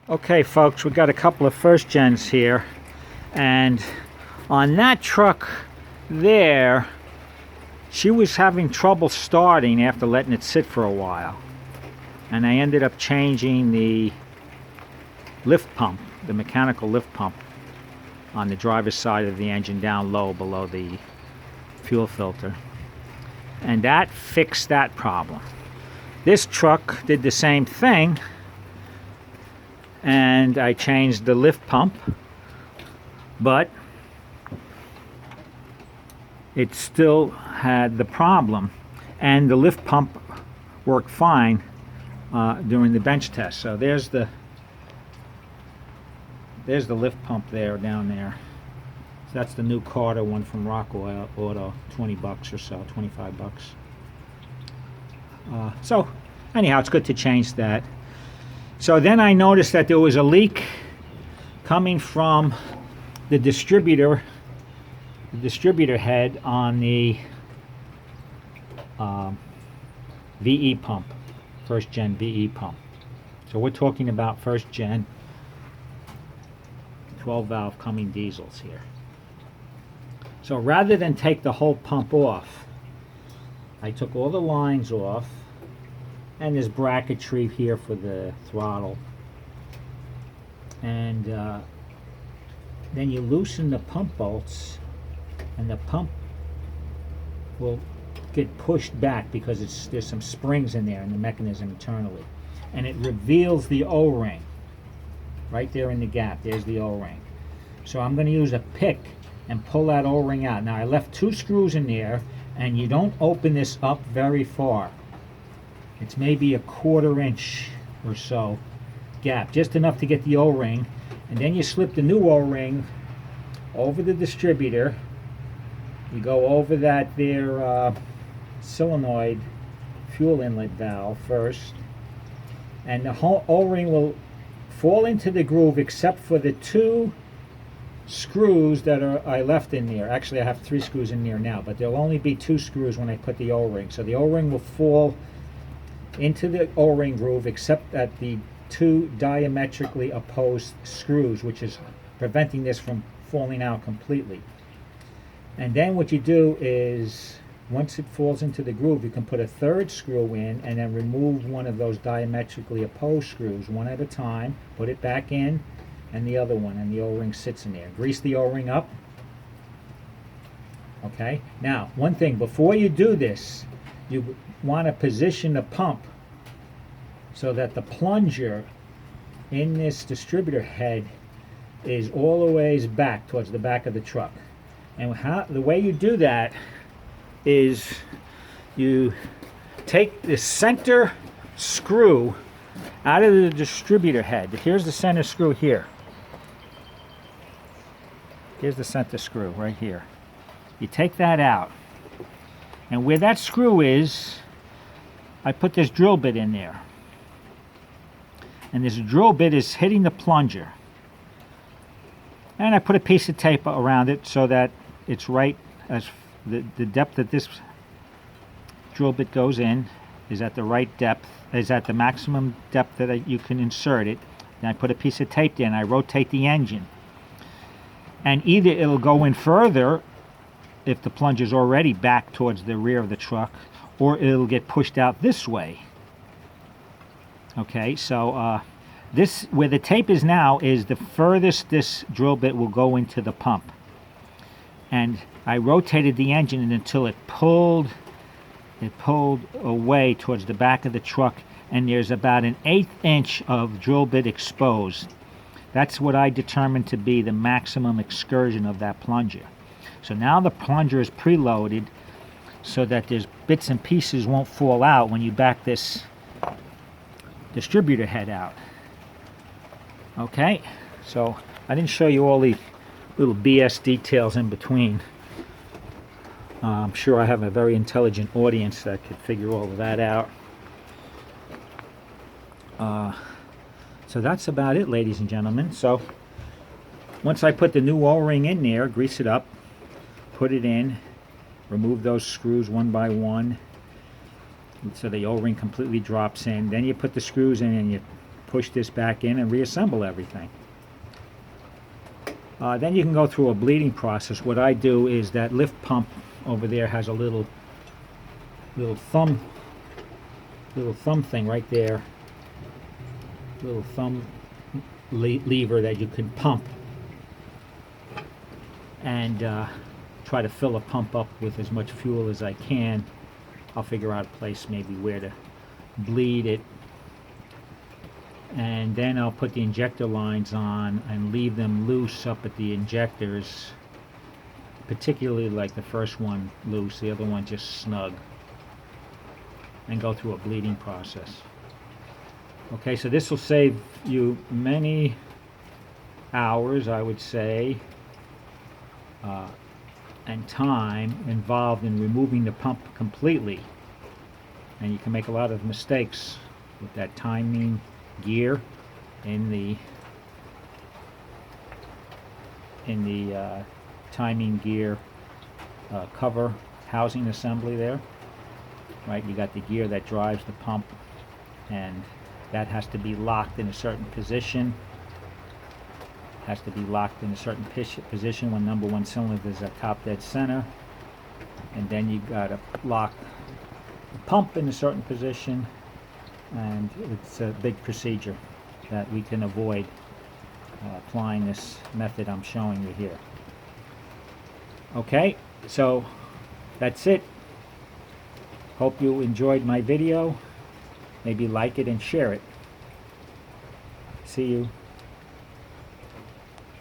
Okay folks, we got a couple of first gens here, and on that truck there, she was having trouble starting after letting it sit for a while, and I ended up changing the lift pump, the mechanical lift pump on the driver's side of the engine down low below the fuel filter, and that fixed that problem. This truck did the same thing, and I changed the lift pump, but it still had the problem, and the lift pump worked fine during the bench test. So there's the lift pump there, down there. So that's the new Carter one from Rockwell Auto, 20 bucks or so, 25 bucks. So anyhow, it's good to change that. So then I noticed that there was a leak coming from the distributor head on the VE pump, first gen VE pump. So we're talking about first gen 12 valve Cummins diesels here. So rather than take the whole pump off, I took all the lines off, and this bracketry here for the throttle, and then you loosen the pump bolts, and the pump will get pushed back because there's some springs in there in the mechanism internally, and it reveals the O-ring right there in the gap. There's the O-ring. So I'm going to use a pick and pull that O-ring out. Now I left 2 screws in there, and you don't open this up very far. It's maybe a 1/4 inch or so gap, just enough to get the O-ring, and then you slip the new O-ring over the distributor. You go over that there solenoid fuel inlet valve first, and the whole O-ring will fall into the groove except for the 2 screws that I left in there. Actually, I have 3 screws in there now, but there'll only be 2 screws when I put the O-ring. So the O-ring will fall into the O-ring groove except at the 2 diametrically opposed screws, which is preventing this from falling out completely. And then what you do is, once it falls into the groove, you can put a 3rd screw in and then remove one of those diametrically opposed screws one at a time, put it back in, and the other one, and the O-ring sits in there. Grease the O-ring up. Okay, now one thing, before you do this, you want to position the pump so that the plunger in this distributor head is all the ways back towards the back of the truck. And the way you do that is you take the center screw out of the distributor head. Here's the center screw here. Here's the center screw right here. You take that out, and where that screw is, I put this drill bit in there, and this drill bit is hitting the plunger, and I put a piece of tape around it so that it's right as the depth that this drill bit goes in is at the right depth, is at the maximum depth that you can insert it. Then I put a piece of tape there and I rotate the engine, and either it'll go in further if the plunger's already back towards the rear of the truck, or it'll get pushed out this way. Okay, so this, where the tape is now, is the furthest this drill bit will go into the pump. And I rotated the engine until it pulled away towards the back of the truck, and there's about an 1/8 inch of drill bit exposed. That's what I determined to be the maximum excursion of that plunger. So now the plunger is preloaded so that there's bits and pieces won't fall out when you back this distributor head out. Okay, so I didn't show you all the little BS details in between. I'm sure I have a very intelligent audience that could figure all of that out. So that's about it, ladies and gentlemen. So once I put the new O-ring in there, grease it up, put it in, remove those screws one by one so the O-ring completely drops in. Then you put the screws in and you push this back in and reassemble everything. Then you can go through a bleeding process. What I do is that lift pump over there has a little thumb thing right there, little thumb lever that you can pump and try to fill a pump up with as much fuel as I can. I'll figure out a place maybe where to bleed it, and then I'll put the injector lines on and leave them loose up at the injectors, particularly like the first one loose, the other one just snug, and go through a bleeding process. Okay, so this will save you many hours, I would say, and time involved in removing the pump completely. And you can make a lot of mistakes with that timing gear in the timing gear cover housing assembly there. Right, you got the gear that drives the pump, and that has to be locked in a certain position. Has to be locked in a certain position when number one cylinder is at top dead center, and then you got to lock the pump in a certain position, and it's a big procedure that we can avoid applying this method I'm showing you here. Okay, so that's it. Hope you enjoyed my video. Maybe like it and share it. See you